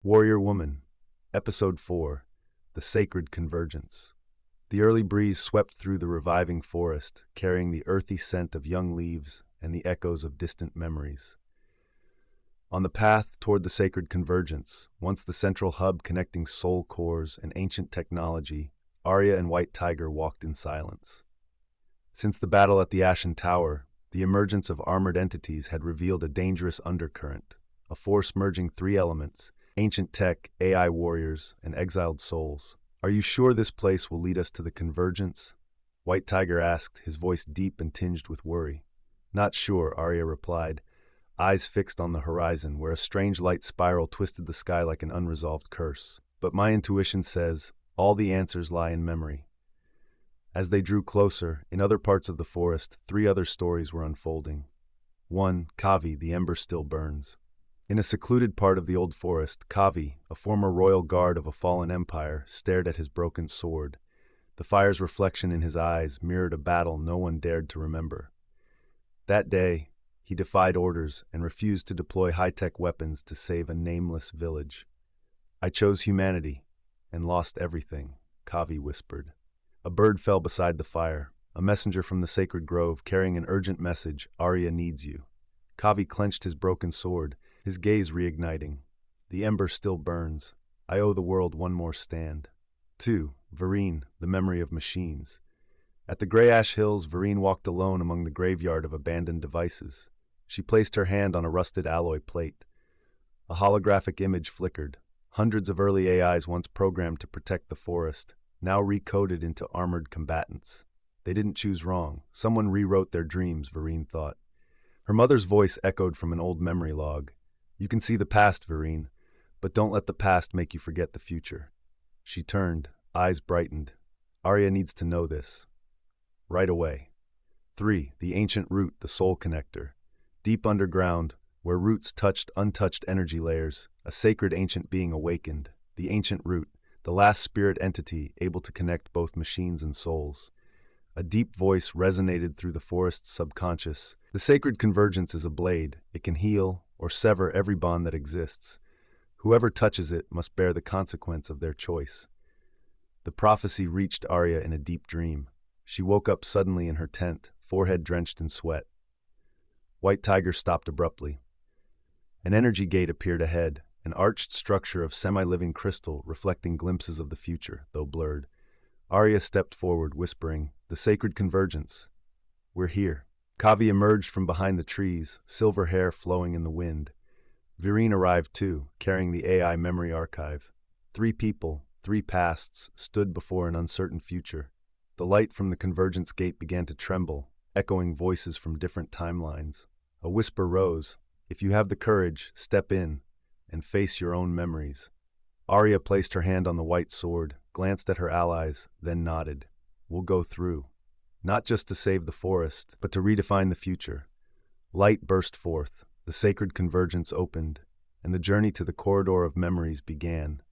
Warrior Woman, Episode 4, The Sacred Convergence. The early breeze swept through the reviving forest, carrying the earthy scent of young leaves and the echoes of distant memories. On the path toward the Sacred Convergence, once the central hub connecting soul cores and ancient technology, Aria and White Tiger walked in silence. Since the battle at the Ashen Tower, the emergence of armored entities had revealed a dangerous undercurrent, a force merging three elements: ancient tech, AI warriors, and exiled souls. "Are you sure this place will lead us to the convergence?" White Tiger asked, his voice deep and tinged with worry. "Not sure," Arya replied, eyes fixed on the horizon where a strange light spiral twisted the sky like an unresolved curse. "But my intuition says all the answers lie in memory." As they drew closer, in other parts of the forest, three other stories were unfolding. 1. Kavi, the ember still burns. In a secluded part of the old forest, Kavi, a former royal guard of a fallen empire, stared at his broken sword. The fire's reflection in his eyes mirrored a battle no one dared to remember. That day, he defied orders and refused to deploy high-tech weapons to save a nameless village. "I chose humanity and lost everything," Kavi whispered. A bird fell beside the fire, a messenger from the sacred grove carrying an urgent message: "Arya needs you." Kavi clenched his broken sword, his gaze reigniting. "The ember still burns. I owe the world one more stand." 2. Vereen, the memory of machines. At the Grey Ash Hills, Vereen walked alone among the graveyard of abandoned devices. She placed her hand on a rusted alloy plate. A holographic image flickered. Hundreds of early AIs once programmed to protect the forest, now recoded into armored combatants. They didn't choose wrong. Someone rewrote their dreams, Vereen thought. Her mother's voice echoed from an old memory log. "You can see the past, Vereen, but don't let the past make you forget the future." She turned, eyes brightened. "Arya needs to know this. Right away." 3. The ancient root, the soul connector. Deep underground, where roots touched untouched energy layers, a sacred ancient being awakened. The ancient root, the last spirit entity able to connect both machines and souls. A deep voice resonated through the forest's subconscious. "The sacred convergence is a blade. It can heal or sever every bond that exists. Whoever touches it must bear the consequence of their choice." The prophecy reached Arya in a deep dream. She woke up suddenly in her tent, forehead drenched in sweat. White Tiger stopped abruptly. An energy gate appeared ahead, an arched structure of semi-living crystal reflecting glimpses of the future, though blurred. Arya stepped forward, whispering, "The sacred convergence. We're here." Kavi emerged from behind the trees, silver hair flowing in the wind. Vereen arrived too, carrying the AI memory archive. Three people, three pasts, stood before an uncertain future. The light from the convergence gate began to tremble, echoing voices from different timelines. A whisper rose: "If you have the courage, step in and face your own memories." Arya placed her hand on the white sword, glanced at her allies, then nodded. "We'll go through. Not just to save the forest, but to redefine the future." Light burst forth, the sacred convergence opened, and the journey to the corridor of memories began.